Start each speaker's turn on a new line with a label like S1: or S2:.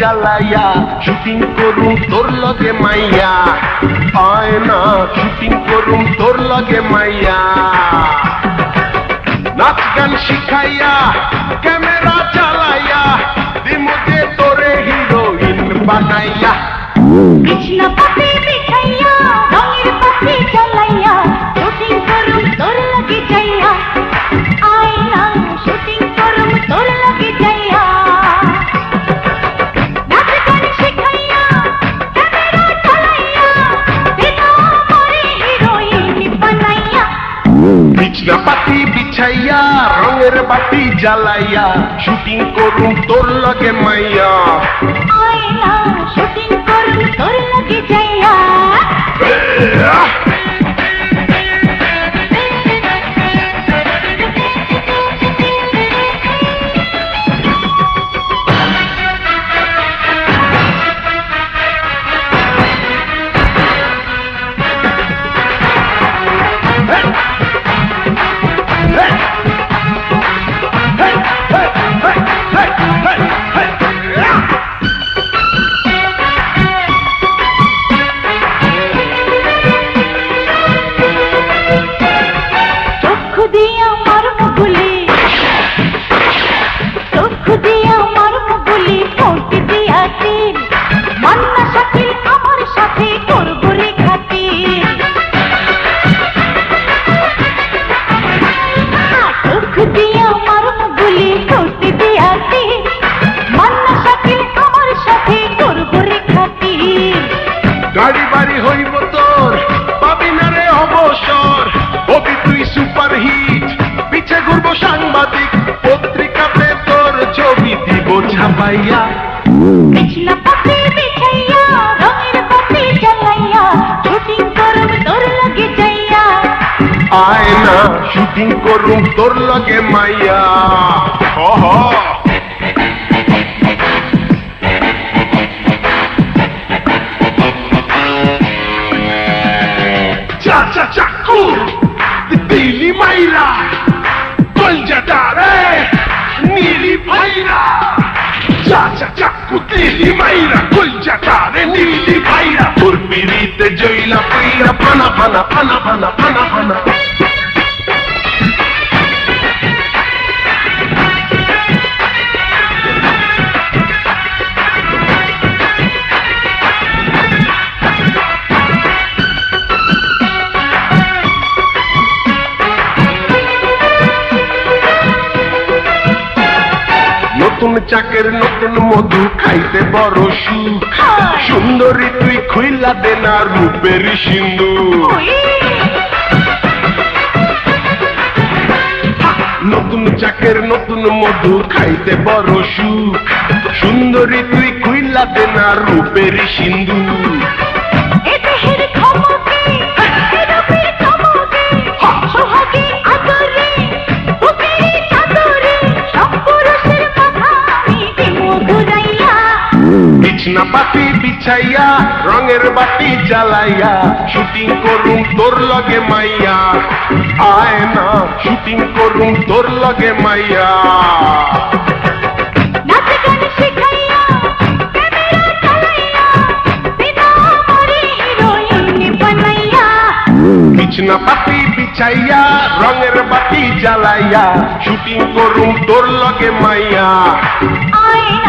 S1: জ্বালাইয়া শুটিং করুম তোর লগে মাইয়া আয় না শুটিং করুম তোর লগে মাইয়া নাচ গান শিখাইয়া ক্যামেরা চালাইয়া দিমুদে তোরে হিরোইন বানাইয়া
S2: কৃষ্ণ পাতি বিছাইয়া রঙের পাতি জ্বালাইয়া শুটিং করুম তোর লগে যাইয়া আয় না শুটিং করুম তোর লগে যাইয়া নাচ গান শিখাইয়া ক্যামেরা চালাইয়া দিমু মোরে হিরোইন বানাইয়া
S1: বিছনা পাতি বিছাইয়া রঙের বাতি জ্বালাইয়া শুটিং করুম তোর লগে মাইয়া
S2: আয় না শুটিং করুম তোর লগে যাইয়া
S1: গাড়ি বাড়ি হইব তোর পাবি না রে অবসর হবি তুই সুপারহিট পিছে ঘুরবো সাংবাদিক পত্রিকাতে তোর ছবি দিব ছাপাইয়া
S2: কৃষ্ণ পাতি বিছাইয়া রঙের পাতি জ্বালাইয়া শুটিং করুম তোর লগে যাইয়া
S1: আয় না শুটিং করুম তোর লগে মাইয়া ওহ চা চা চা দিলি মাইরা কলজাটা রে নীলি ভাইরা চা চা চা দিলি মাইরা কলজাটা রে নীলি ভাইরা তোর পিড়িতে জইলা পইরা ফানা ফানা ফানা ফানা ফানা ফানা নতুন চাকের নতুন মধু খাইতে বড় সুখ সুন্দরী তুই খুইলা দে না রূপের সিন্ধু নতুন চাকের নতুন মধু খাইতে বড় সুখ সুন্দরী তুই খুইলা দে না রূপের সিন্ধু বিছনা পাতি বিছাইয়া রঙের বাতি জ্বালাইয়া শুটিং করুম তোর লগে মাইয়া আয় না শুটিং করুম তোর লগে মাইয়া
S2: নাচ গান শিখাইয়া ক্যামেরা চালাইয়া দিমু মোরে হিরোইন বানাইয়া
S1: বিছনা পাতি বিছাইয়া রঙের বাতি জ্বালাইয়া শুটিং করুম তোর লগে মাইয়া
S2: আয়